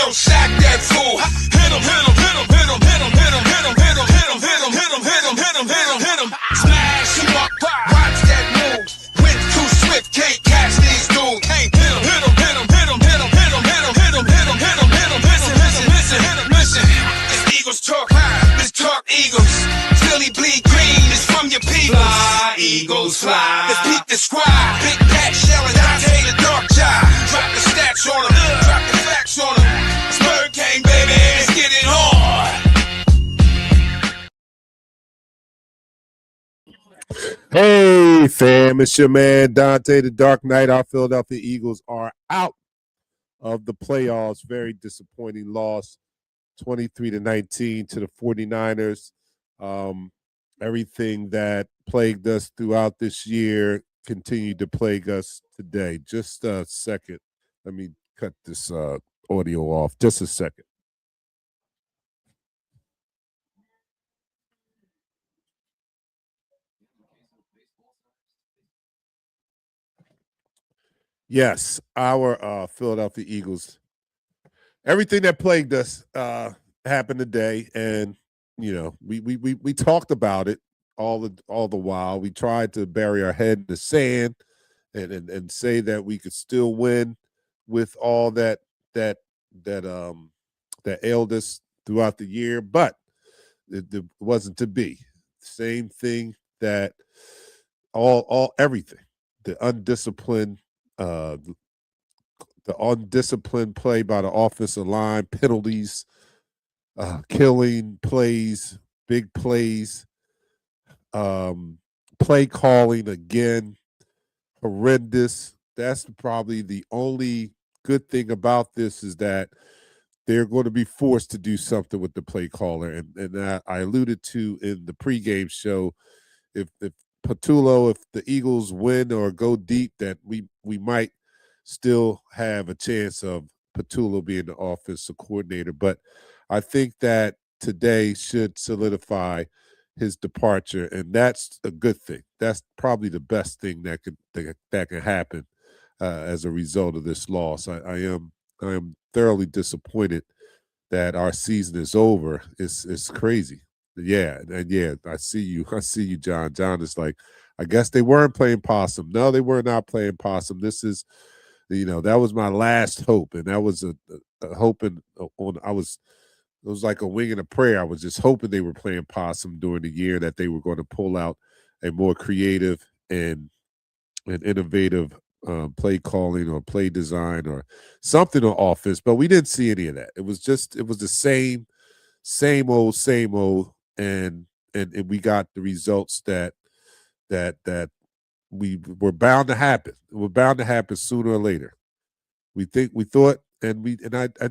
Yo, sack that fool. Hit him, hit him, hit him, hit him, hit him, hit him, hit him, hit him, hit him, hit him, hit him, hit him, hit him, hit him, hit him. Smash him up. Watch that move. Went too swift, can't catch these dudes. Hit him, hit him, hit him, hit him, hit him, hit him, hit him, hit him, hit him, hit him, hit him, listen, listen, listen, hit him, listen. This Eagles talk, this talk Eagles. Philly bleed green, it's from your people. Fly, Eagles, fly. Let's peep the squad. Big Pat shelling, Dante the dark job. Drop the stats on him, drop the facts on him. Spur King, baby, let's get it hard. Hey, fam, it's your man, Dante, the DarkKnight. Our Philadelphia Eagles are out of the playoffs. Very disappointing loss, 23-19 to the 49ers. Everything that plagued us throughout this year continued to plague us today. Just a second. Let me cut this audio off. Just a second. Yes, our Philadelphia Eagles. Everything that plagued us happened today, and you know we talked about it all the while. We tried to bury our head in the sand and say that we could still win with all that ailed us throughout the year, but it wasn't to be. Same thing that everything, the undisciplined play by the offensive line, penalties, killing plays, big plays, play calling again, horrendous. That's probably the only good thing about this is that they're going to be forced to do something with the play caller. And I alluded to in the pregame show, if Patullo, if the Eagles win or go deep, that we might still have a chance of Patullo being the offensive coordinator. But I think that today should solidify his departure, and that's a good thing. That's probably the best thing that can happen as a result of this loss. I am thoroughly disappointed that our season is over. It's crazy. Yeah, and yeah, I see you, John. John is like, I guess they weren't playing possum. No, they were not playing possum. This is, that was my last hope, and that was a hoping on. It was like a wing and a prayer. I was just hoping they were playing possum during the year, that they were going to pull out a more creative and innovative play calling or play design or something on offense. But we didn't see any of that. It was the same old, and we got the results that we were bound to happen. It was bound to happen sooner or later. I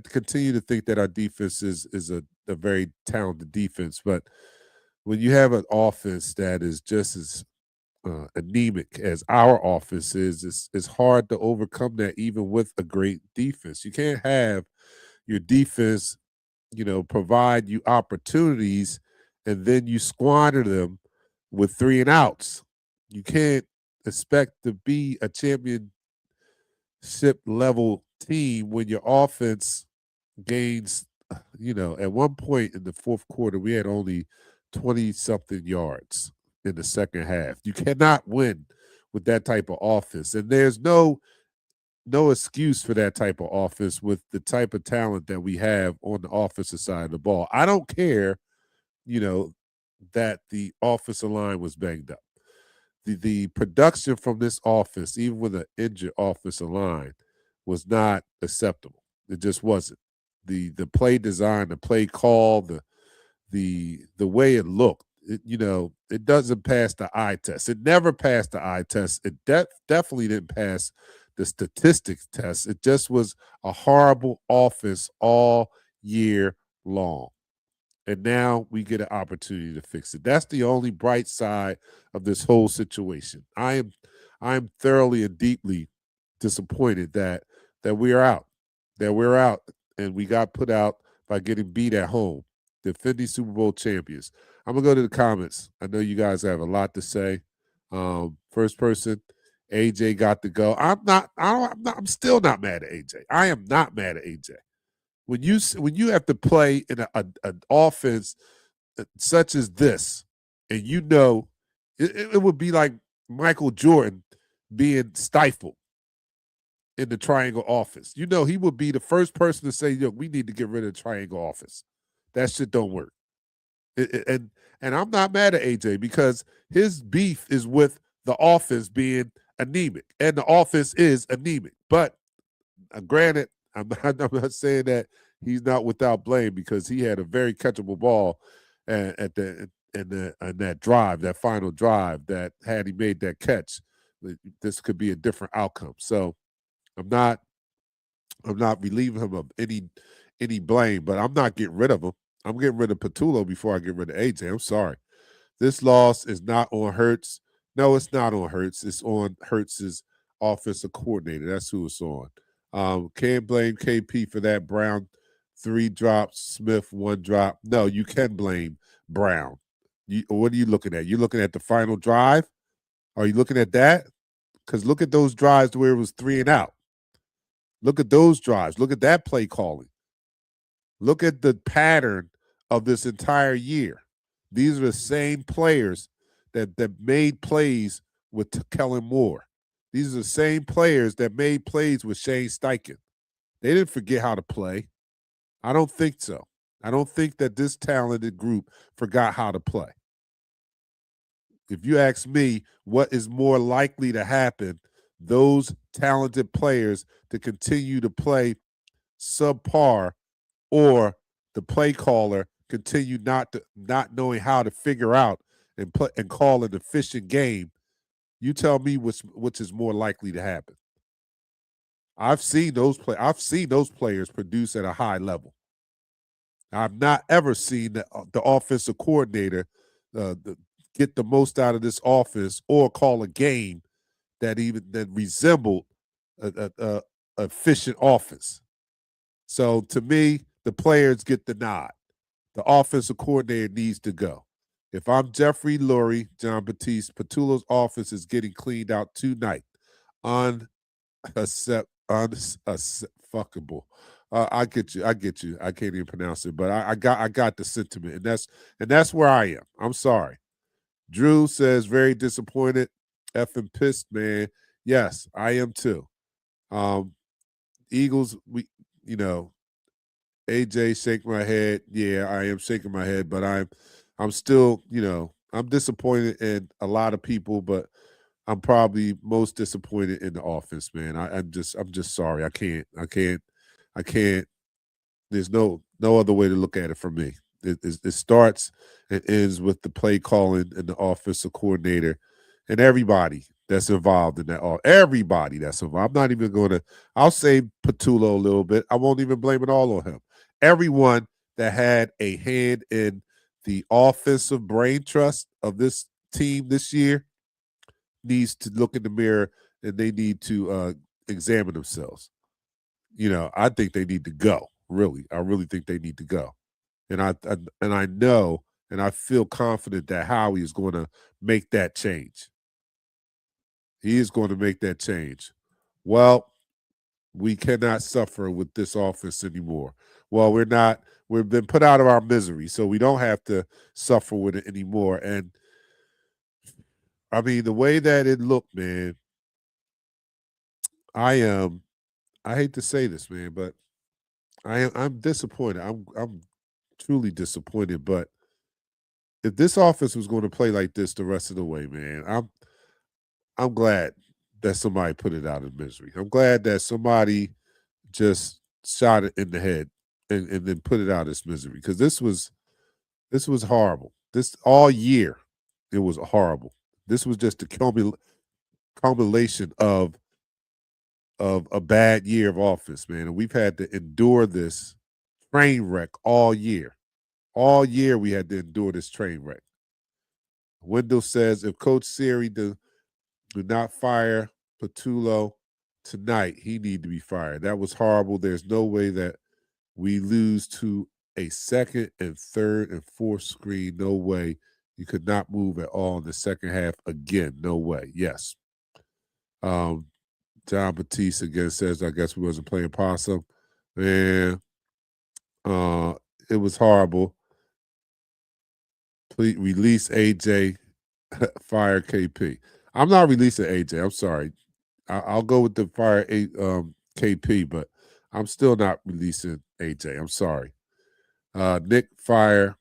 continue to think that our defense is a very talented defense. But when you have an offense that is just as anemic as our offense is, it's hard to overcome that even with a great defense. You can't have your defense, provide you opportunities and then you squander them with 3 and outs. You can't expect to be a championship level team when your offense gains, at one point in the fourth quarter, we had only 20-something yards in the second half. You cannot win with that type of offense. And there's no excuse for that type of offense with the type of talent that we have on the offensive side of the ball. I don't care, that the offensive line was banged up. The production from this offense, even with an injured offensive line, was not acceptable. It just wasn't. The play design, the play call, the way it looked, it doesn't pass the eye test. It never passed the eye test. It definitely didn't pass the statistics test. It just was a horrible offense all year long. And now we get an opportunity to fix it. That's the only bright side of this whole situation. I am thoroughly and deeply disappointed that we're out. That we're out and we got put out by getting beat at home. Defending Super Bowl champions. I'm gonna go to the comments. I know you guys have a lot to say. First person, AJ got to go. I'm still not mad at AJ. I am not mad at AJ. When you have to play in an offense such as this, and it would be like Michael Jordan being stifled in the triangle office. He would be the first person to say, "Look, we need to get rid of the triangle office. That shit don't work." And I'm not mad at AJ because his beef is with the offense being anemic, and the offense is anemic. But granted, I'm not saying that he's not without blame because he had a very catchable ball at the in that drive, that final drive. That had he made that catch, this could be a different outcome. So I'm not relieving him of any blame, but I'm not getting rid of him. I'm getting rid of Patullo before I get rid of AJ. I'm sorry. This loss is not on Hurts. No, it's not on Hurts. It's on Hurts's offensive coordinator. That's who it's on. Can't blame KP for that. Brown 3 drops, Smith 1 drop. No, you can blame Brown. What are you looking at? You're looking at the final drive? Are you looking at that? Because look at those drives where it was 3 and out. Look at those drives. Look at that play calling. Look at the pattern of this entire year. These are the same players that made plays with Kellen Moore. These are the same players that made plays with Shane Steichen. They didn't forget how to play. I don't think so. I don't think that this talented group forgot how to play. If you ask me what is more likely to happen, those talented players to continue to play subpar, or the play caller continue not knowing how to figure out and call an efficient game. You tell me which is more likely to happen. I've seen those players produce at a high level. I've not ever seen the offensive coordinator get the most out of this offense or call a game that resembled a efficient offense. So to me, the players get the nod. The offensive coordinator needs to go. If I'm Jeffrey Lurie, John Batiste, Patullo's offense is getting cleaned out tonight. Unfuckable. I get you. I can't even pronounce it, but I got the sentiment, and that's where I am. I'm sorry. Drew says very disappointed, effing pissed, man. Yes, I am too. Eagles, AJ shake my head. Yeah, I am shaking my head, but I'm still, I'm disappointed in a lot of people, but I'm probably most disappointed in the offense, man. I'm just sorry. I can't. There's no other way to look at it for me. It starts and ends with the play calling and the offensive coordinator and everybody that's involved in that. Everybody that's involved. I'm not even going to. I'll say Patullo a little bit. I won't even blame it all on him. Everyone that had a hand in the offensive brain trust of this team this year needs to look in the mirror and they need to examine themselves. I think they need to go. Really, I really think they need to go. And I know and I feel confident that Howie is going to make that change. He is going to make that change. Well, we cannot suffer with this offense anymore. Well, we're not. We've been put out of our misery, so we don't have to suffer with it anymore. And I mean, the way that it looked, man, I hate to say this, man, but I'm disappointed. I'm truly disappointed. But if this offense was going to play like this the rest of the way, man, I'm glad that somebody put it out of misery. I'm glad that somebody just shot it in the head and then put it out of its misery, because this was horrible. This all year, it was horrible. This was just a culmination of a bad year of offense, man. And we've had to endure this train wreck all year. All year we had to endure this train wreck. Wendell says if Coach Siri do not fire Patullo tonight, he need to be fired. That was horrible. There's no way that we lose to a second and third and fourth screen. No way. You could not move at all in the second half again. No way. Yes. John Batiste again says, I guess we wasn't playing possum. Man, It was horrible. Please release AJ, fire KP. I'm not releasing AJ. I'm sorry. I'll go with the fire KP, but I'm still not releasing AJ. I'm sorry. Nick, fire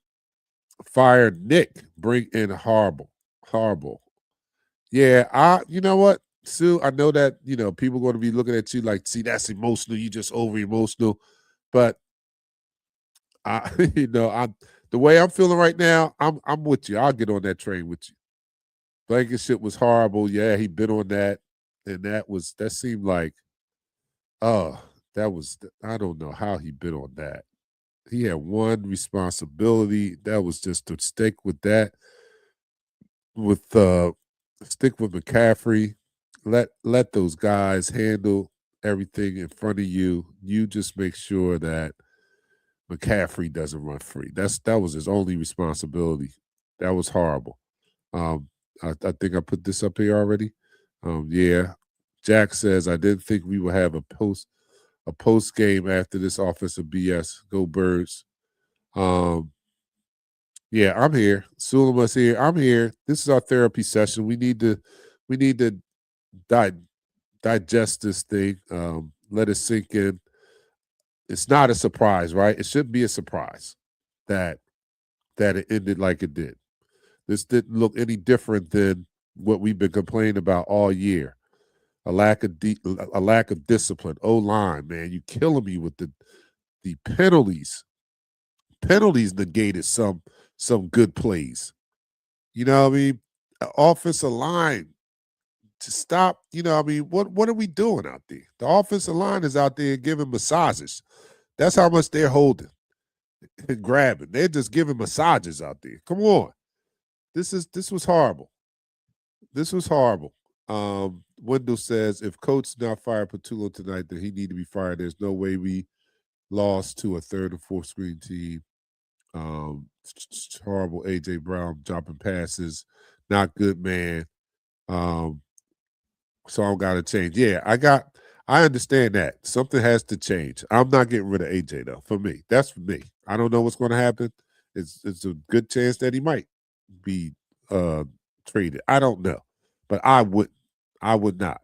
Nick. Bring in horrible. Yeah, you know what, Sue? I know that people are going to be looking at you like, see, that's emotional. You just over emotional, but I, I the way I'm feeling right now, I'm with you. I'll get on that train with you. Blankenship was horrible. Yeah, he been on that, and that seemed like, oh, that was, I don't know how he been on that. He had one responsibility. That was just to stick with that. Stick with McCaffrey. Let those guys handle everything in front of you. You just make sure that McCaffrey doesn't run free. That was his only responsibility. That was horrible. I think I put this up here already. Yeah. Jack says I didn't think we would have a post game after this offensive BS. Go Birds. Yeah, I'm here. Suleiman's here. I'm here. This is our therapy session. We need to digest this thing. Let it sink in. It's not a surprise, right? It shouldn't be a surprise that it ended like it did. This didn't look any different than what we've been complaining about all year. A lack of discipline. O-line, man, you killing me with the penalties. Penalties negated some good plays. You know what I mean? Offensive line to stop. You know what I mean? What are we doing out there? The offensive line is out there giving massages. That's how much they're holding and grabbing. They're just giving massages out there. Come on. This was horrible. This was horrible. Wendell says if coach not fired Patullo tonight, then he need to be fired. There's no way we lost to a third and fourth screen team. Horrible. AJ Brown dropping passes, not good, man. Song got to change. Yeah, I understand that something has to change. I'm not getting rid of AJ though. For me, that's for me. I don't know what's going to happen. It's a good chance that he might be traded. I don't know, but I would not.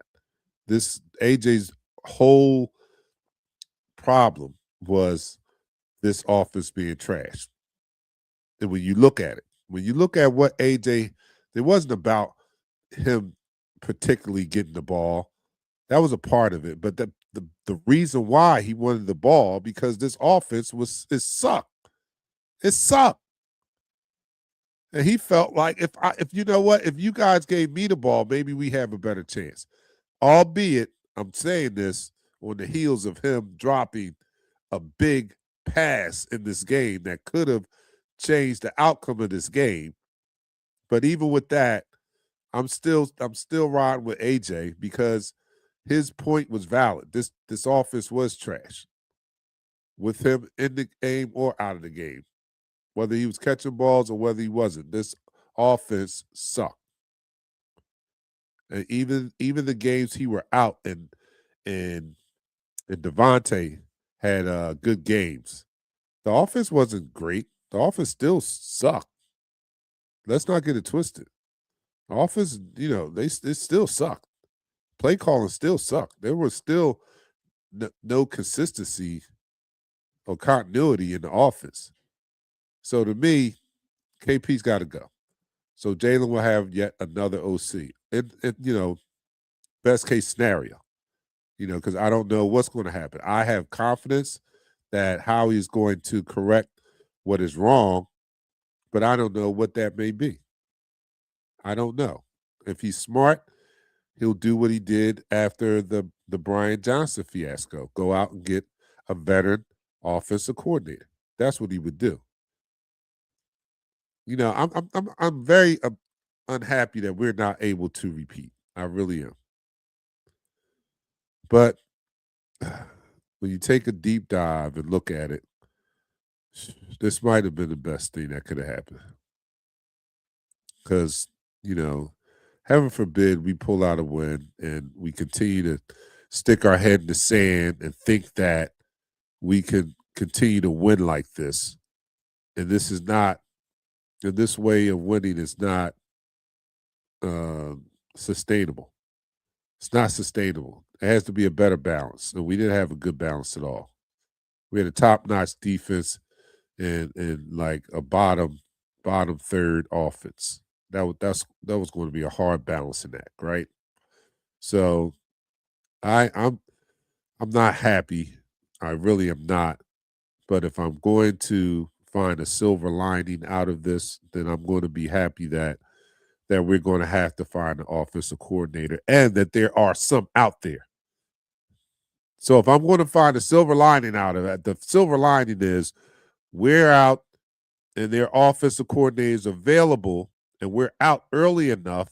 This AJ's whole problem was this offense being trashed. And when you look at what AJ, it wasn't about him particularly getting the ball. That was a part of it. But the reason why he wanted the ball, because this offense it sucked. It sucked. And he felt like if you know what, if you guys gave me the ball, maybe we have a better chance. Albeit, I'm saying this on the heels of him dropping a big pass in this game that could have changed the outcome of this game. But even with that, I'm still riding with AJ because his point was valid. This offense was trash with him in the game or out of the game, whether he was catching balls or whether he wasn't. This offense sucked. And even the games he were out and Dante had good games. The offense wasn't great. The offense still sucked. Let's not get it twisted. The offense, it still sucked. Play calling still sucked. There was still no consistency or continuity in the offense. So to me, KP's got to go. So Jalen will have yet another OC. Best case scenario. Because I don't know what's going to happen. I have confidence that Howie is going to correct what is wrong, but I don't know what that may be. I don't know. If he's smart, he'll do what he did after the Brian Johnson fiasco. Go out and get a veteran offensive coordinator. That's what he would do. I'm very unhappy that we're not able to repeat. I really am. But when you take a deep dive and look at it, this might have been the best thing that could have happened. Because, heaven forbid we pull out a win and we continue to stick our head in the sand and think that we can continue to win like this. And this is not, and this way of winning is not sustainable. It's not sustainable. It has to be a better balance. And we didn't have a good balance at all. We had a top-notch defense and like a bottom third offense. That was going to be a hard balancing act, right? So I'm not happy. I really am not. But if I'm going to find a silver lining out of this, then I'm going to be happy that we're going to have to find an offensive coordinator and that there are some out there. So if I'm going to find a silver lining out of it, the silver lining is we're out and their offensive coordinators available, and we're out early enough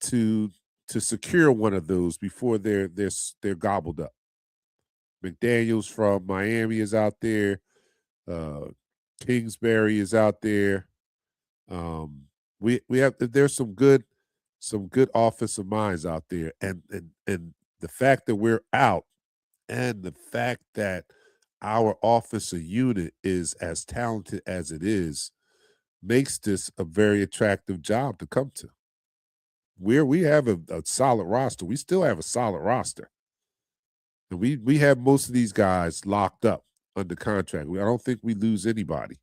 to secure one of those before they're gobbled up. McDaniels from Miami is out there. Kingsbury is out there. We have there's some good offensive minds out there, and the fact that we're out, and the fact that our offensive unit is as talented as it is, makes this a very attractive job to come to. We have a solid roster. We still have a solid roster. And we have most of these guys locked up under contract. I don't think we lose anybody.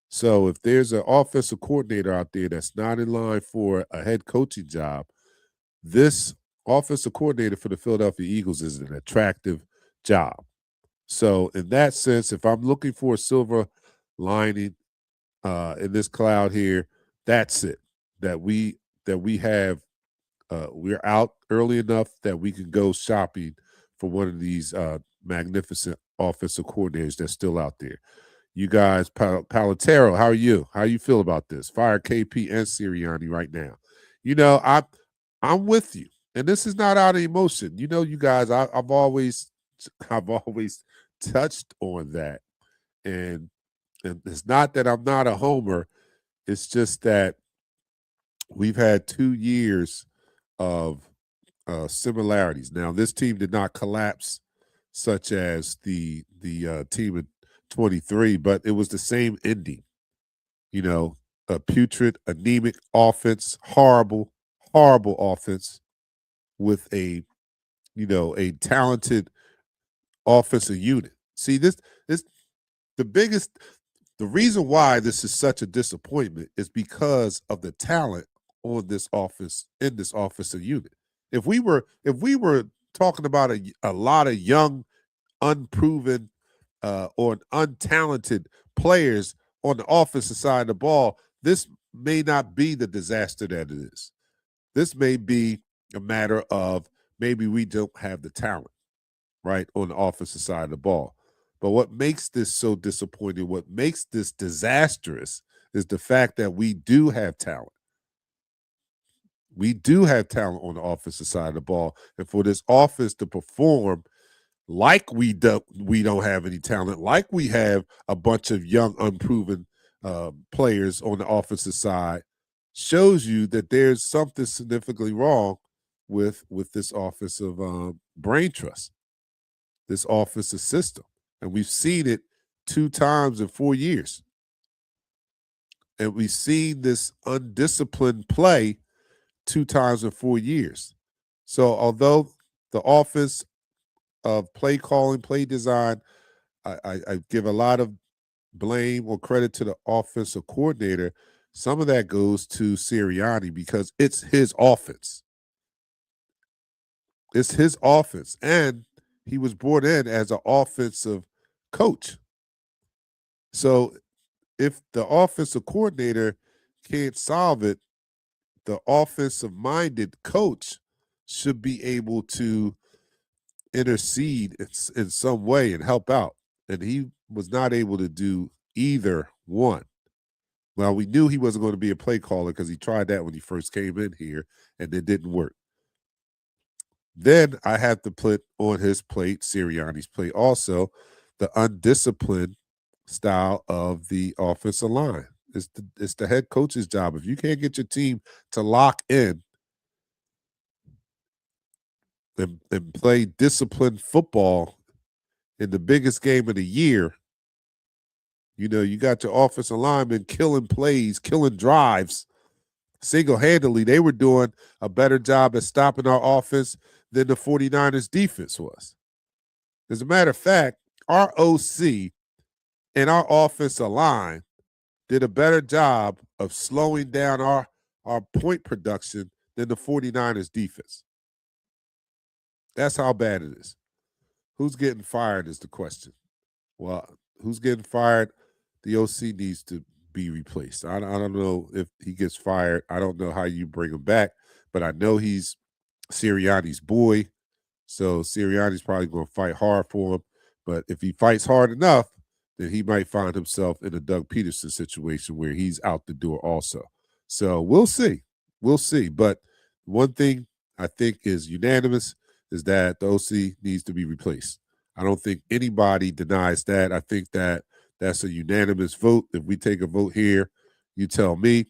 So if there's an offensive coordinator out there that's not in line for a head coaching job, this offensive coordinator for the Philadelphia Eagles is an attractive job. So in that sense, if I'm looking for a silver lining in this cloud here, that's it. That we have we're out early enough that we can go shopping for one of these magnificent offensive coordinators that's still out there. You guys, Palatero, how are you? How you feel about this? Fire KP and Sirianni right now. You know, I'm with you, and this is not out of emotion. You know, you guys, I've always touched on that, and it's not that I'm not a homer. It's just that we've had 2 years of similarities. Now, this team did not collapse, such as the team in 23, but it was the same ending. You know, a putrid, anemic offense, horrible offense with a talented offensive unit. See, this the reason why this is such a disappointment is because of the talent on this offense in this offensive unit. If we were talking about a lot of young, unproven, or untalented players on the offensive side of the ball, this may not be the disaster that it is. This may be a matter of maybe we don't have the talent, right, on the offensive side of the ball. But what makes this so disappointing, what makes this disastrous, is the fact that we do have talent. We do have talent on the offensive side of the ball. And for this offense to perform like we don't have any talent, like we have a bunch of young, unproven players on the offensive side, shows you that there's something significantly wrong with this offensive brain trust, this offensive system. And we've seen it 2 times in 4 years. And we've seen this undisciplined play 2 times in 4 years. So although the offense of play calling, play design, I give a lot of blame or credit to the offensive coordinator. Some of that goes to Sirianni because it's his offense. It's his offense. And he was brought in as an offensive coach. So if the offensive coordinator can't solve it, the offensive-minded coach should be able to intercede in some way and help out. And he was not able to do either one. Well, we knew he wasn't going to be a play caller because he tried that when he first came in here, and it didn't work. Then I have to put on his plate, Sirianni's plate also, the undisciplined style of the offensive line. It's the head coach's job. If you can't get your team to lock in and play disciplined football in the biggest game of the year, you got your offensive linemen killing plays, killing drives single-handedly. They were doing a better job at stopping our offense than the 49ers defense was. As a matter of fact, our OC and our offensive line did a better job of slowing down our point production than the 49ers defense. That's how bad it is. Who's getting fired is the question. Well, who's getting fired? The OC needs to be replaced. I don't know if he gets fired. I don't know how you bring him back, but I know he's Sirianni's boy. So Sirianni's probably going to fight hard for him. But if he fights hard enough, then he might find himself in a Doug Peterson situation where he's out the door also. So we'll see. We'll see. But one thing I think is unanimous is that the OC needs to be replaced. I don't think anybody denies that. I think that that's a unanimous vote. If we take a vote here, you tell me.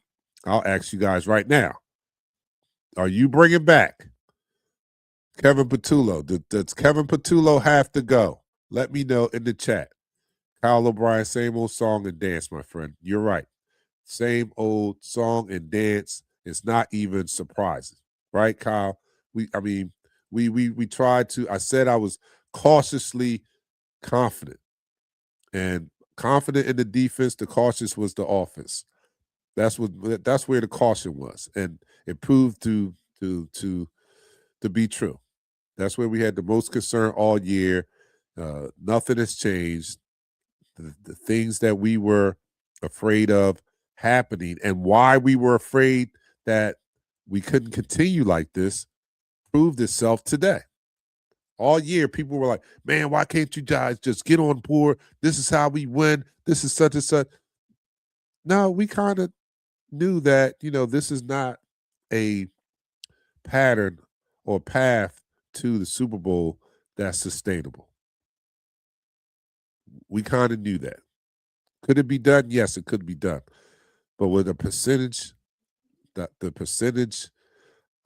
I'll ask you guys right now. Are you bringing back Kevin Patullo? Does Kevin Patullo have to go? Let me know in the chat. Kyle O'Brien, same old song and dance, my friend. You're right. Same old song and dance. It's not even surprising, right, Kyle? We tried to. I said I was cautiously confident, and confident in the defense. The cautious was the offense. That's where the caution was, and it proved to be true. That's where we had the most concern all year. Nothing has changed. The things that we were afraid of happening and why we were afraid that we couldn't continue like this proved itself today. All year, people were like, man, why can't you guys just get on board? This is how we win. This is such and such. No, we kind of knew that, this is not a pattern or path to the Super Bowl that's sustainable. We kind of knew that. Could it be done? Yes, it could be done. But with a percentage, the percentage,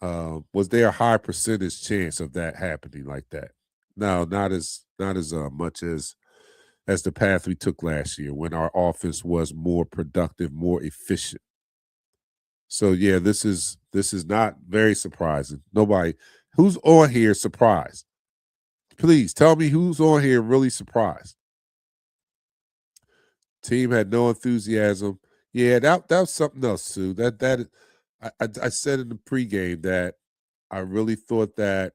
was there a high percentage chance of that happening like that? No, not as much as the path we took last year when our offense was more productive, more efficient. So yeah, this is not very surprising. Nobody who's on here surprised. Please tell me who's on here really surprised. Team had no enthusiasm. Yeah, that was something else, Sue. I said in the pregame that I really thought that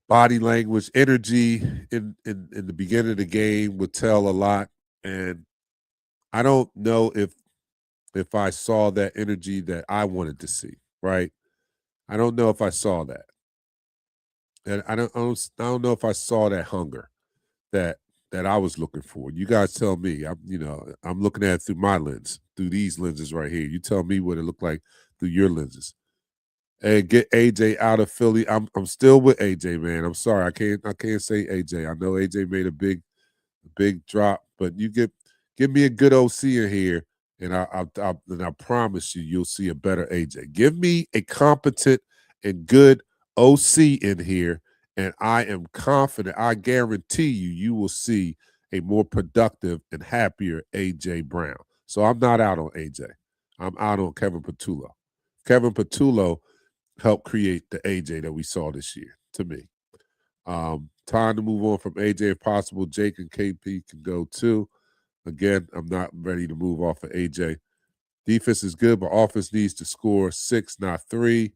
body language, energy in the beginning of the game would tell a lot. And I don't know if I saw that energy that I wanted to see, right? I don't know if I saw that. And I don't know if I saw that hunger that I was looking for. You guys tell me. I'm looking at it through my lens, through these lenses right here. You tell me what it looked like through your lenses. And get AJ out of Philly. I'm still with AJ, man. I'm sorry. I can't say AJ. I know AJ made a big drop, but you give me a good OC in here, and I promise you'll see a better AJ. Give me a competent and good OC in here, and I am confident. I guarantee you will see a more productive and happier AJ Brown. So I'm not out on AJ. I'm out on Kevin Patullo. Kevin Patullo helped create the AJ that we saw this year, to me. Time to move on from AJ if possible. Jake and KP can go too. Again, I'm not ready to move off of AJ. Defense is good, but offense needs to score 6, not 3.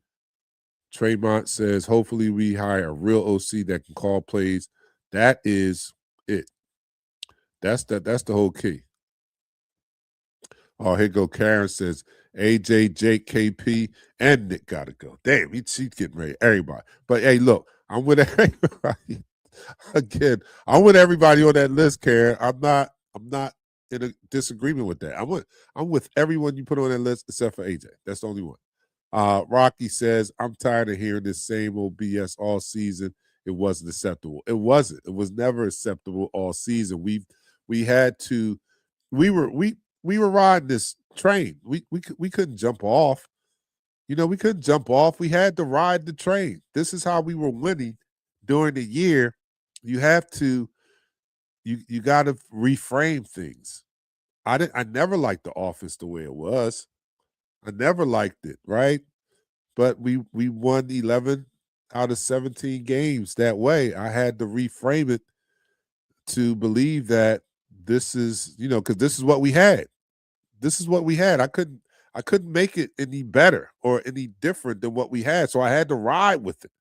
Tremont says, hopefully we hire a real OC that can call plays. That is it. That's the whole key. Oh, here go Karen says, AJ, Jake, KP, and Nick got to go. Damn, she's getting ready. Everybody. But, hey, look, I'm with everybody. Again, I'm with everybody on that list, Karen. I'm not in a disagreement with that. I'm with everyone you put on that list except for AJ. That's the only one. Rocky says, I'm tired of hearing this same old BS all season. It wasn't acceptable. It wasn't. It was never acceptable all season. We were riding this train. We couldn't jump off. We couldn't jump off. We had to ride the train. This is how we were winning during the year, you have to you got to reframe things. I never liked the offense the way it was. I never liked it, right? But we won 11 out of 17 games that way. I had to reframe it to believe that this is, because this is what we had. This is what we had. I couldn't make it any better or any different than what we had. So I had to ride with it.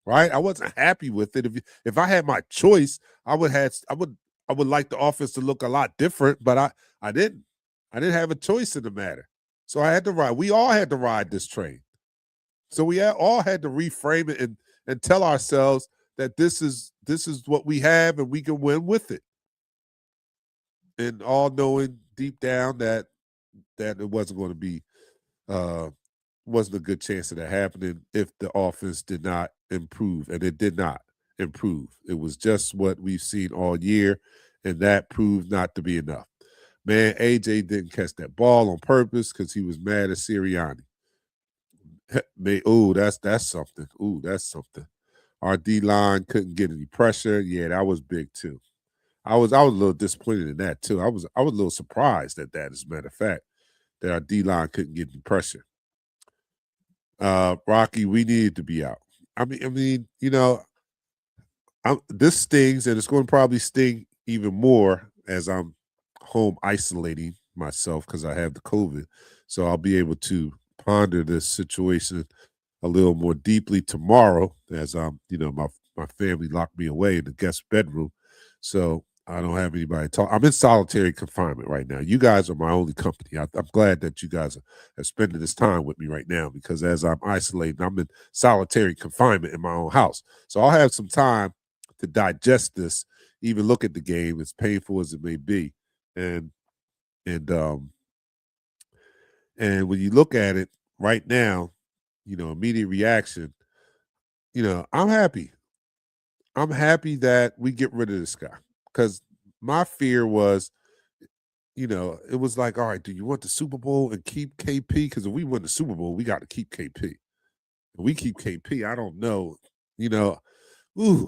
Right? I wasn't happy with it. If I had my choice, I would like the offense to look a lot different, but I didn't. I didn't have a choice in the matter. So I had to ride. We all had to ride this train. So we all had to reframe it and tell ourselves that this is what we have and we can win with it. And all knowing deep down that it wasn't going to be wasn't a good chance of that happening if the offense did not improve, and it did not improve. It was just what we've seen all year, and that proved not to be enough. Man, AJ didn't catch that ball on purpose because he was mad at Sirianni. That's something. That's something. Our D line couldn't get any pressure. Yeah, that was big too. I was a little disappointed in that too. I was a little surprised at that, as a matter of fact, that our D line couldn't get any pressure. Rocky, we needed to be out. I mean, this stings, and it's going to probably sting even more as I'm home isolating myself because I have the COVID. So I'll be able to ponder this situation a little more deeply tomorrow as my family locked me away in the guest bedroom. So I don't have anybody to talk. I'm in solitary confinement right now. You guys are my only company. I'm glad that you guys are spending this time with me right now because as I'm isolating, I'm in solitary confinement in my own house. So I'll have some time to digest this, even look at the game, as painful as it may be. And and um and when you look at it right now, immediate reaction, I'm happy. I'm happy that we get rid of this guy. Because my fear was, it was like, all right, do you want the Super Bowl and keep KP? Because if we win the Super Bowl, we got to keep KP. If we keep KP, I don't know. You know,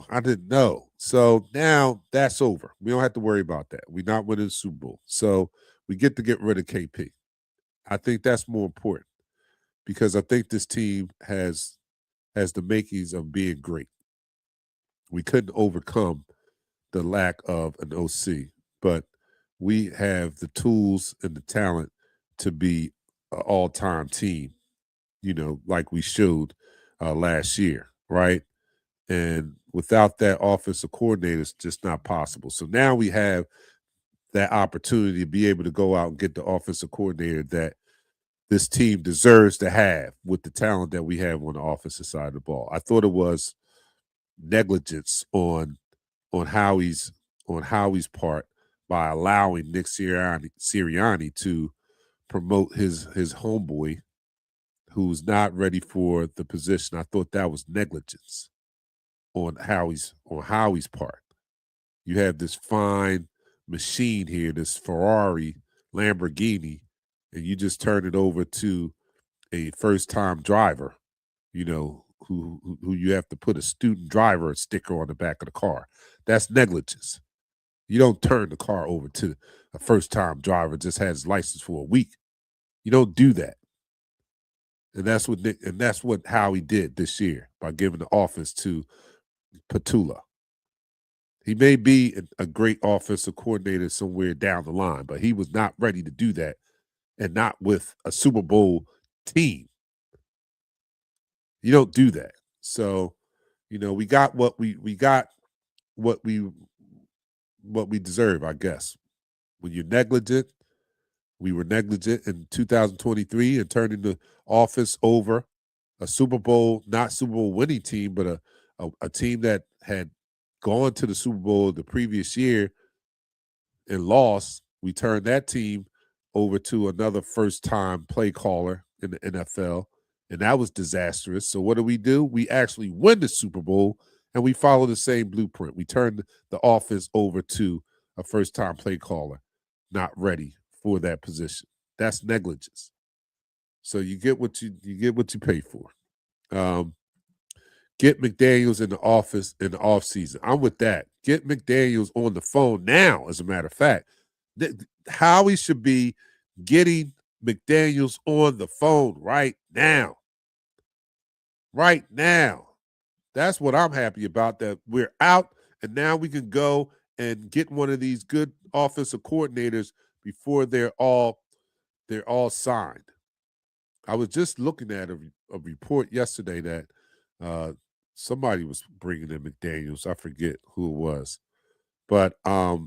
I didn't know. So now that's over. We don't have to worry about that. We're not winning the Super Bowl. So we get rid of KP. I think that's more important because I think this team has the makings of being great. We couldn't overcome the lack of an OC, but we have the tools and the talent to be an all-time team, like we showed last year, right? And without that offensive coordinator, it's just not possible. So now we have that opportunity to be able to go out and get the offensive coordinator that this team deserves to have with the talent that we have on the offensive side of the ball. I thought it was negligence on Howie's part by allowing Nick Sirianni to promote his homeboy who's not ready for the position. I thought that was negligence on Howie's part. You have this fine machine here, this Ferrari Lamborghini, and you just turn it over to a first-time driver, who you have to put a student driver sticker on the back of the car. That's negligence. You don't turn the car over to a first-time driver just has his license for a week. You don't do that. And that's what Howie did this year by giving the office to Petula. He may be a great offensive coordinator somewhere down the line, but he was not ready to do that, and not with a Super Bowl team. You don't do that. So, we got what we got what we deserve, I guess. When you're negligent, we were negligent in 2023 and turning the office over a Super Bowl, not Super Bowl winning team, but a team that had gone to the Super Bowl the previous year and lost. We turned that team over to another first-time play caller in the NFL, and that was disastrous. So what do? We actually win the Super Bowl, and we follow the same blueprint. We turn the offense over to a first-time play caller, not ready for that position. That's negligence. So you get what you pay for. Get McDaniels in the office in the offseason. I'm with that. Get McDaniels on the phone now, as a matter of fact. Howie should be getting McDaniels on the phone right now. Right now. That's what I'm happy about, that we're out and now we can go and get one of these good offensive coordinators before they're all signed. I was just looking at a report yesterday that somebody was bringing in McDaniels. I forget who it was. But I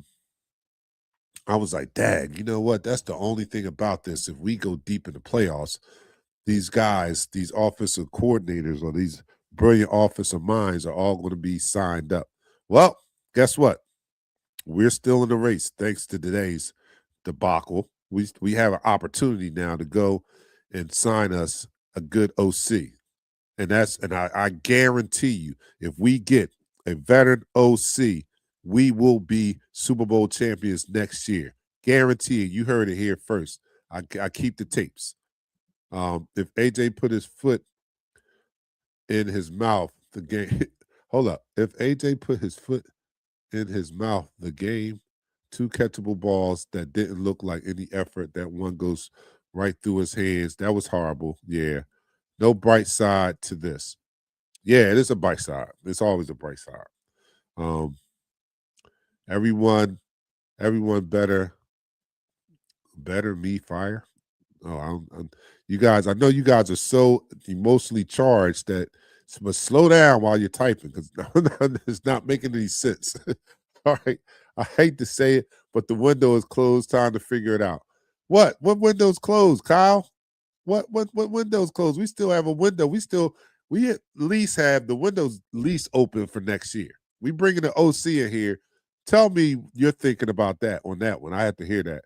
was like, dang, you know what? That's the only thing about this. If we go deep in the playoffs, these guys, these offensive coordinators or these brilliant offensive minds are all going to be signed up. Well, guess what? We're still in the race thanks to today's debacle. We have an opportunity now to go and sign us a good OC. And I guarantee you, if we get a veteran OC, we will be Super Bowl champions next year. Guarantee it. You heard it here first. I keep the tapes. If AJ put his foot in his mouth, the game. Hold up. If AJ put his foot in his mouth, the game, 2 catchable balls that didn't look like any effort. That one goes right through his hands. That was horrible. Yeah. No bright side to this. Yeah, it is a bright side. It's always a bright side. Everyone better me fire. Oh, you guys, I know you guys are so emotionally charged that, but slow down while you're typing because it's not making any sense. All right. I hate to say it, but the window is closed. Time to figure it out. What window's closed, Kyle? What window's closed? We still have a window. We at least have the windows least open for next year. We bringing the OC in here. Tell me you're thinking about that on that one. I have to hear that.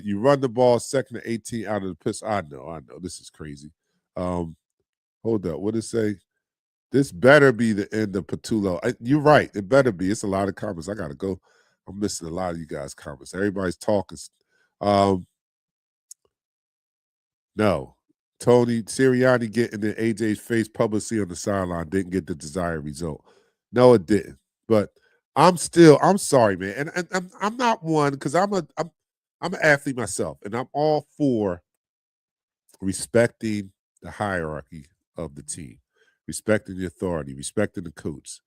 You run the ball 2nd and 18 out of the pistol. I know. This is crazy. Hold up. What did it say? This better be the end of Patullo. You're right. It better be. It's a lot of comments. I got to go. I'm missing a lot of you guys' comments. Everybody's talking. No. Tony Sirianni getting in AJ's face publicly on the sideline didn't get the desired result. No, it didn't. But I'm sorry, man. And I'm not one because I'm an athlete myself, and I'm all for respecting the hierarchy of the team, respecting the authority, respecting the coach,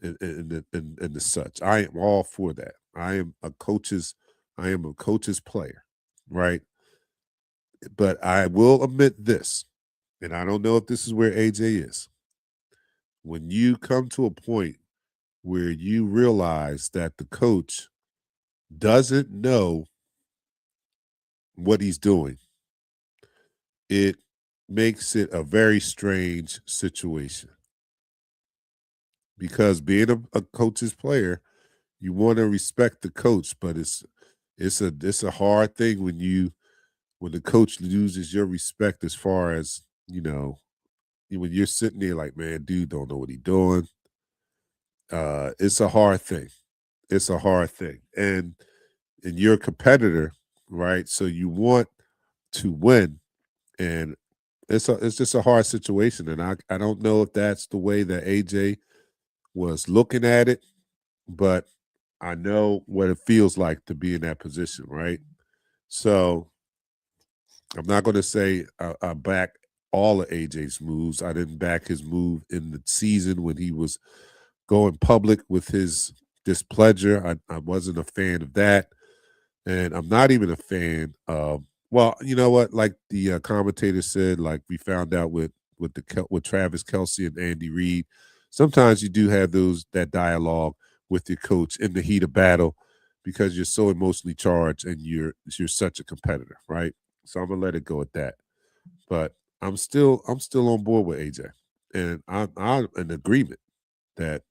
and the such. I am all for that. I am a coach's player, right? But I will admit this, and I don't know if this is where AJ is. When you come to a point where you realize that the coach doesn't know what he's doing, it makes it a very strange situation. Because being a coach's player, you want to respect the coach, but it's a hard thing when the coach loses your respect as far as, when you're sitting there like, man, dude don't know what he's doing. It's a hard thing. It's a hard thing. And you're a competitor, right? So you want to win. And it's just a hard situation. And I don't know if that's the way that AJ was looking at it, but I know what it feels like to be in that position, right? So I'm not going to say I back all of AJ's moves. I didn't back his move in the season when he was going public with his displeasure. I wasn't a fan of that. And I'm not even a fan of, well, you know what? Like the commentator said, like we found out with Travis Kelce and Andy Reid, sometimes you do have that dialogue with your coach in the heat of battle because you're so emotionally charged and you're such a competitor, right? So I'm gonna let it go at that. But I'm still on board with AJ, and I'm in agreement that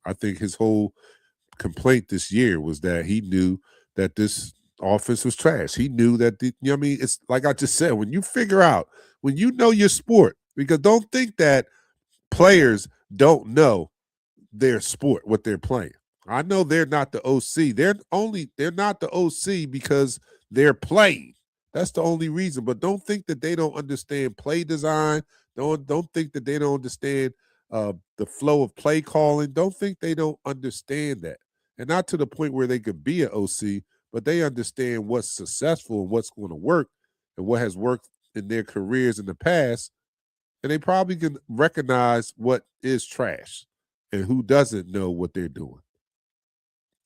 I think his whole complaint this year was that he knew that this offense was trash. He knew that it's like I just said, when you figure out, when you know your sport, because don't think that players don't know their sport, what they're playing. I know they're not the OC. They're not the OC because they're playing. That's the only reason. But don't think that they don't understand play design. Don't think that they don't understand the flow of play calling. Don't think they don't understand that, and not to the point where they could be an OC, but they understand what's successful and what's going to work and what has worked in their careers in the past, and they probably can recognize what is trash and who doesn't know what they're doing.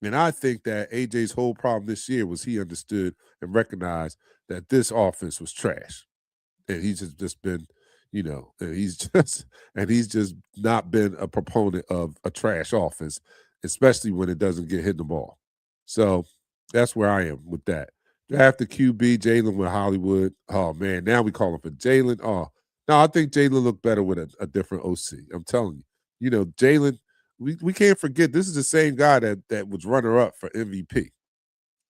And I think that AJ's whole problem this year was he understood and recognized that this offense was trash. And he's just been, and he's just not been a proponent of a trash offense, especially when it doesn't get hit the ball. So that's where I am with that. Draft the QB, Jalen with Hollywood. Oh man, now we call him for Jalen. Oh no, I think Jalen looked better with a different OC. I'm telling you. Jalen, we can't forget this is the same guy that was runner up for MVP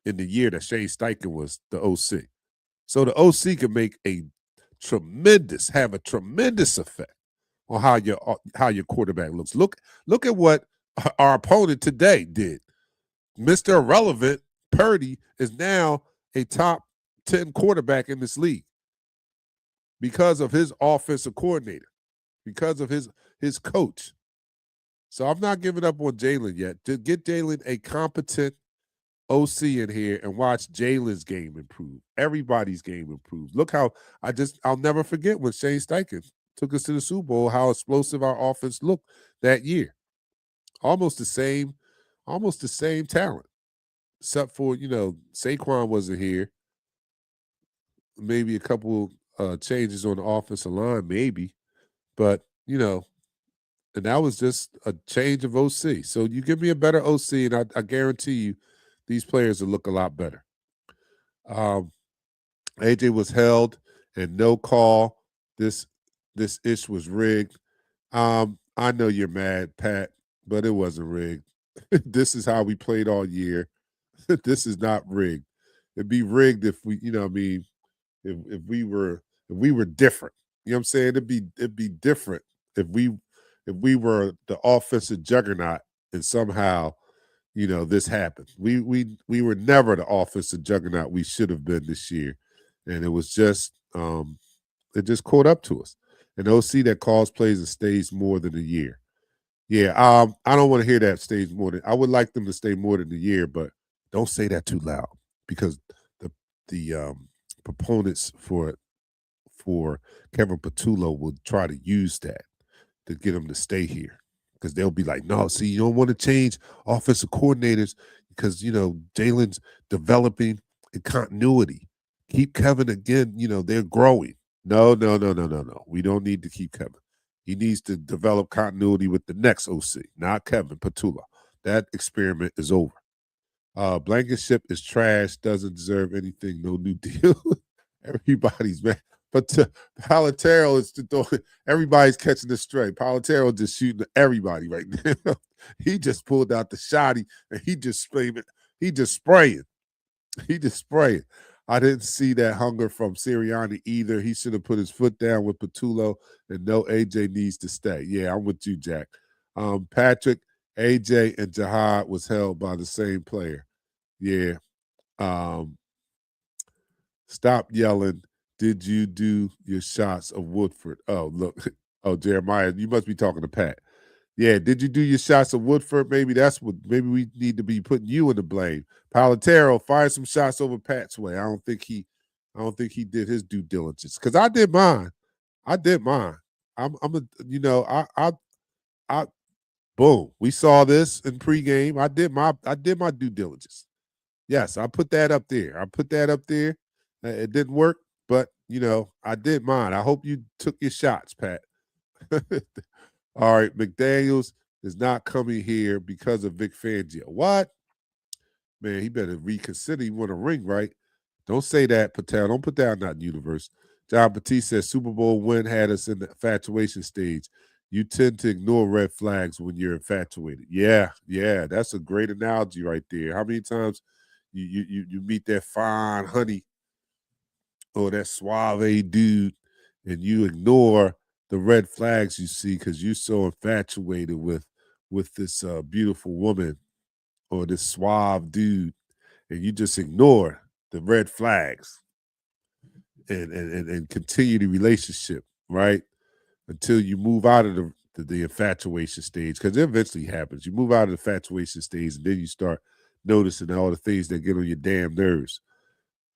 in the year that Shane Steichen was the OC. So the OC can have a tremendous effect on how your quarterback looks. Look at what our opponent today did. Mr. Irrelevant Purdy is now a top 10 quarterback in this league because of his offensive coordinator, because of his coach. So I'm not giving up on Jalen yet. To get Jalen a competent OC in here and watch Jalen's game improve. Everybody's game improve. Look how I'll never forget when Shane Steichen took us to the Super Bowl, how explosive our offense looked that year. Almost the same talent. Except for, Saquon wasn't here. Maybe a couple changes on the offensive line, maybe. But, and that was just a change of OC. So you give me a better OC, and I guarantee you these players will look a lot better. AJ was held and no call. This ish was rigged. I know you're mad, Pat, but it wasn't rigged. This is how we played all year. This is not rigged. It'd be rigged if we, if we were different. You know what I'm saying? It'd be different if we were the offensive juggernaut and somehow, this happened. We were never the offensive juggernaut we should have been this year. And it was just it just caught up to us. An OC that calls plays and stays more than a year. Yeah, I don't want to hear that stays more than. I would like them to stay more than a year, but don't say that too loud because the proponents for Kevin Patullo will try to use that to get him to stay here because they'll be like, no, see, you don't want to change offensive coordinators because Jalen's developing in continuity. Keep Kevin again. They're growing. No. We don't need to keep Kevin. He needs to develop continuity with the next OC, not Kevin Patullo. That experiment is over. Blankenship is trash, doesn't deserve anything, no new deal. Everybody's mad. But Palatero is everybody's catching the stray. Palatero just shooting everybody right now. He just pulled out the shotty and he just spraying. He just spraying. I didn't see that hunger from Sirianni either. He should have put his foot down with Patullo, and no, AJ needs to stay. Yeah, I'm with you, Jack. Patrick, AJ, and Jihad was held by the same player. Yeah. Stop yelling. Did you do your shots of Woodford? Oh, look. Oh, Jeremiah, you must be talking to Pat. Yeah, did you do your shots of Woodford? Maybe we need to be putting you in the blame. Palatero fired some shots over Pat's way. I don't think he did his due diligence. Because I did mine. Boom. We saw this in pregame. I did my due diligence. Yes, I put that up there. It didn't work, but I did mine. I hope you took your shots, Pat. All right, McDaniels is not coming here because of Vic Fangio. What? Man, he better reconsider. He won a ring, right? Don't say that, Patel. Don't put that in that universe. John Batiste says Super Bowl win had us in the infatuation stage. You tend to ignore red flags when you're infatuated. Yeah, that's a great analogy right there. How many times you meet that fine honey or that suave dude and you ignore the red flags you see because you're so infatuated with this beautiful woman or this suave dude, and you just ignore the red flags and continue the relationship, right? Until you move out of the infatuation stage, because it eventually happens. You move out of the infatuation stage, and then you start noticing all the things that get on your damn nerves.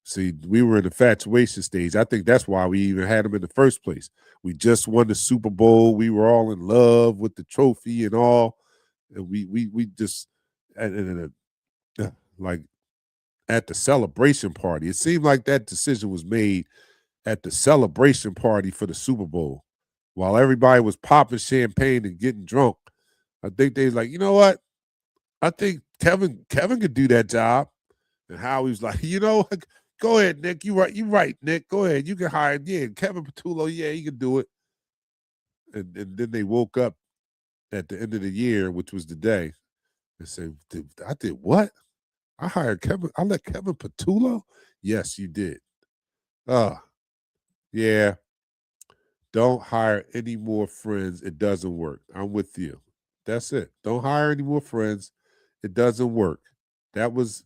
See, we were in the infatuation stage. I think that's why we even had him in the first place. We just won the Super Bowl. We were all in love with the trophy and all. And we just like at the celebration party. It seemed like that decision was made at the celebration party for the Super Bowl. While everybody was popping champagne and getting drunk, I think they was like, you know what? I think Kevin could do that job. And Howie was like, go ahead, Nick. You right, Nick. Go ahead. You can hire Kevin Patullo, he can do it. And then they woke up at the end of the year, which was the day, and said, I did what? I hired Kevin. I let Kevin Patullo? Yes, you did. Yeah. Don't hire any more friends. It doesn't work. I'm with you. That's it. Don't hire any more friends. It doesn't work. That was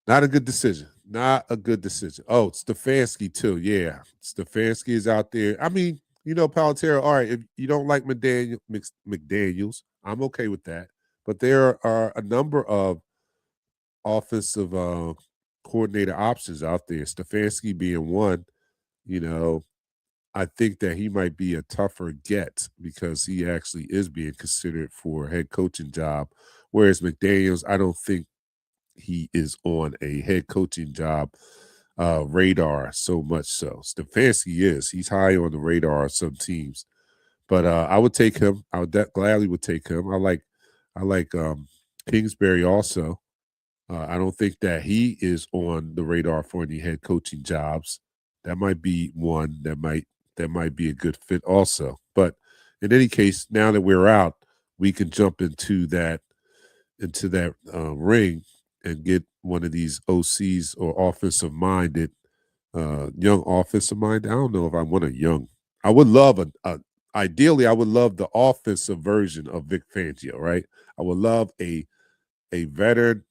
not a good decision. Not a good decision. Oh, Stefanski too. Yeah. Stefanski is out there. I mean, Palatero, all right, if you don't like McDaniels, I'm okay with that. But there are a number of offensive coordinator options out there. Stefanski being one, I think that he might be a tougher get because he actually is being considered for a head coaching job. Whereas McDaniels, I don't think he is on a head coaching job radar so much so. Stefanski is. He's high on the radar of some teams. But I would take him. I would gladly would take him. I like Kingsbury also. I don't think that he is on the radar for any head coaching jobs. That might be one that might be a good fit also. But in any case, now that we're out, we can jump into that ring and get one of these OCs or offensive minded, young offensive minded. I don't know if I want a young. I would love ideally, I would love the offensive version of Vic Fangio, right? I would love a veteran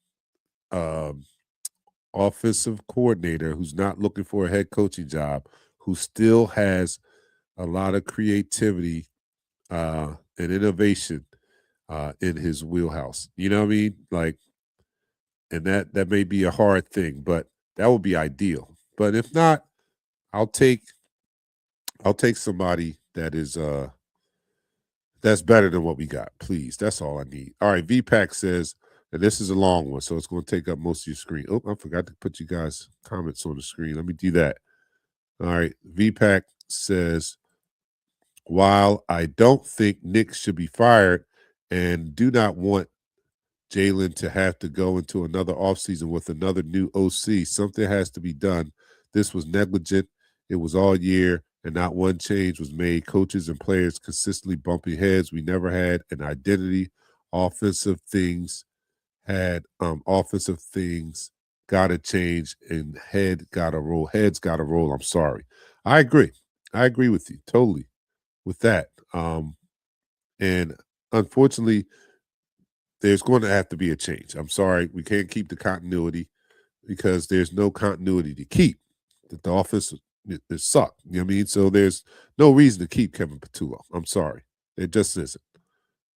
offensive coordinator who's not looking for a head coaching job, who still has a lot of creativity and innovation in his wheelhouse. You know what I mean? Like, and that may be a hard thing, but that would be ideal. But if not, I'll take somebody that is that's better than what we got. Please, that's all I need. All right, VPAC says, and this is a long one, so it's going to take up most of your screen. Oh, I forgot to put you guys' comments on the screen. Let me do that. All right, VPAC says, while I don't think Nick should be fired and do not want Jalen to have to go into another offseason with another new OC, something has to be done. This was negligent. It was all year, and not one change was made. Coaches and players consistently bumping heads. We never had an identity. Offensive things got to change, and heads got to roll. I'm sorry. I agree with you totally with that. And unfortunately, there's going to have to be a change. I'm sorry. We can't keep the continuity because there's no continuity to keep. The offense it sucked. You know what I mean? So there's no reason to keep Kevin Patullo. I'm sorry. It just isn't.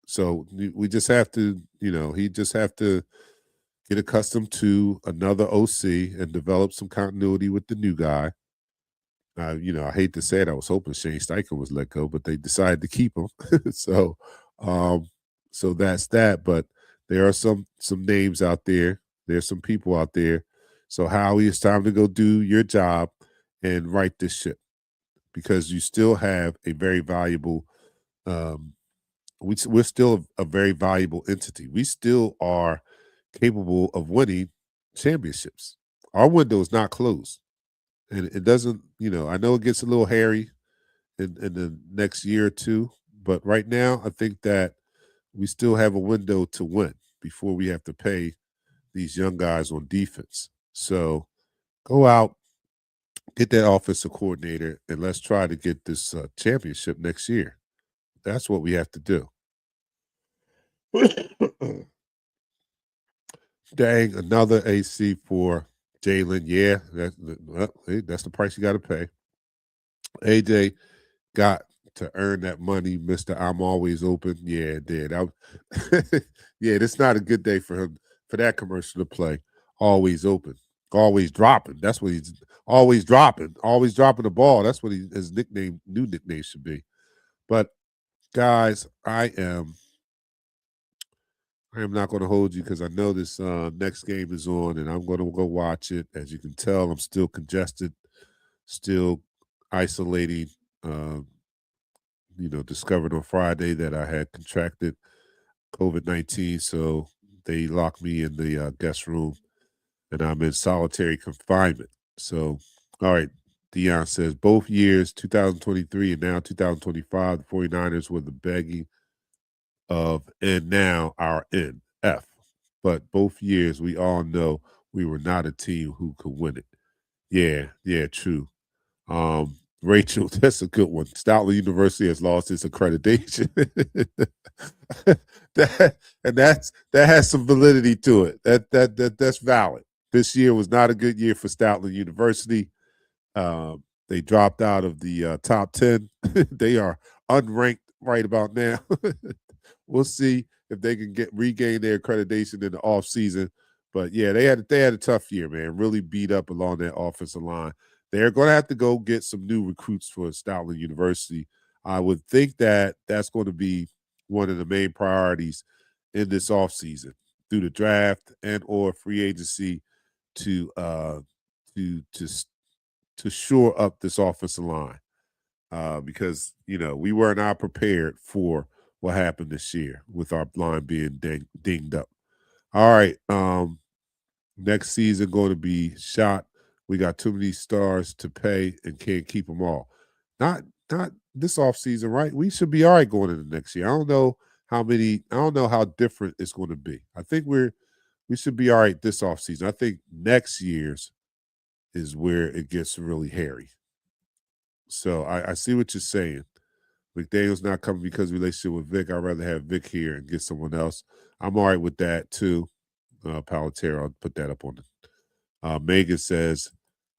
So we just have to, he just have to get accustomed to another OC and develop some continuity with the new guy. I hate to say it. I was hoping Shane Steichen was let go, but they decided to keep him. So that's that. But there are some names out there. There's some people out there. So Howie, it's time to go do your job and right this ship, because you still have a very valuable. We're still a very valuable entity. We still are capable of winning championships. Our window is not closed, and it doesn't. I know it gets a little hairy in the next year or two, but right now, I think that we still have a window to win before we have to pay these young guys on defense. So go out, get that offensive coordinator, and let's try to get this championship next year. That's what we have to do. Dang, another AC for Jalen. Yeah, that's the price you got to pay. AJ got to earn that money, Mr. I'm always open. Yeah, it did. Yeah, it's not a good day for him for that commercial to play. Always open, always dropping. That's what he's always dropping the ball. That's what his new nickname should be. But guys, I am not going to hold you because I know this next game is on, and I'm going to go watch it. As you can tell, I'm still congested, still isolating. Discovered on Friday that I had contracted COVID-19, so they locked me in the guest room, and I'm in solitary confinement. So, all right, Dion says both years, 2023 and now 2025, the 49ers were the begging of and now our NF. But both years, we all know we were not a team who could win it. Yeah, true. Rachel, that's a good one. Stoutland University has lost its accreditation. that has some validity to it. That's valid. This year was not a good year for Stoutland University. They dropped out of the top 10. They are unranked right about now. We'll see if they can regain their accreditation in the offseason. But yeah, they had a tough year, man. Really beat up along that offensive line. They're going to have to go get some new recruits for Stoutland University. I would think that that's going to be one of the main priorities in this offseason through the draft and or free agency to shore up this offensive line because we were not prepared for what happened this year with our line being dinged up. All right, next season going to be shot. We got too many stars to pay and can't keep them all. Not this offseason, right? We should be all right going into next year. I don't know how different it's going to be. I think we should be all right this offseason. I think next year's is where it gets really hairy. So I see what you're saying. McDaniel's not coming because of relationship with Vic. I'd rather have Vic here and get someone else. I'm all right with that too. Palatero, I'll put that up on it. Megan says,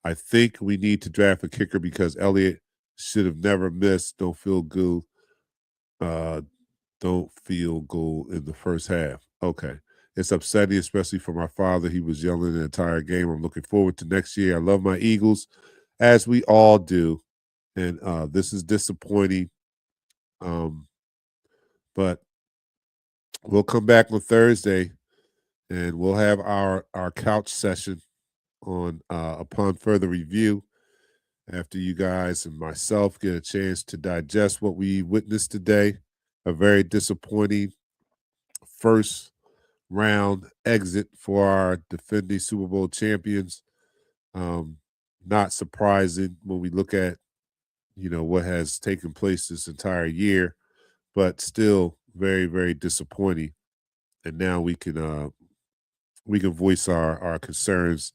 I think we need to draft a kicker because Elliott should have never missed. Don't feel good in the first half. Okay. It's upsetting, especially for my father. He was yelling the entire game. I'm looking forward to next year. I love my Eagles, as we all do. And this is disappointing. But we'll come back on Thursday and we'll have our couch session on upon further review after you guys and myself get a chance to digest what we witnessed today. A very disappointing first round exit for our defending Super Bowl champions. Not surprising when we look at what has taken place this entire year, but still very, very disappointing. And now we can voice our concerns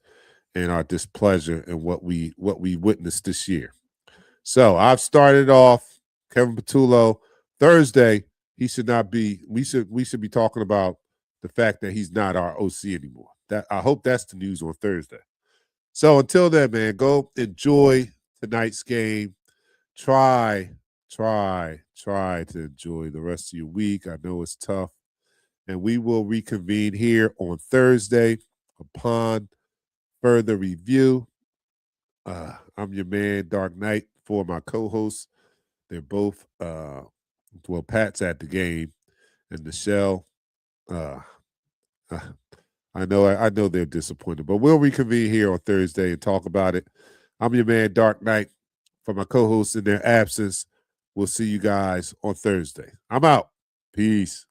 and our displeasure in what we witnessed this year. So I've started off Kevin Patullo. Thursday, he should not be. We should be talking about the fact that he's not our OC anymore. That I hope that's the news on Thursday. So until then, man, go enjoy tonight's game. Try to enjoy the rest of your week. I know it's tough. And we will reconvene here on Thursday upon further review. I'm your man, DarkKnight, for my co-hosts. They're both, Pat's at the game, and Nichelle, I know they're disappointed, but we'll reconvene here on Thursday and talk about it. I'm your man, DarkKnight, for my co-hosts in their absence. We'll see you guys on Thursday. I'm out. Peace.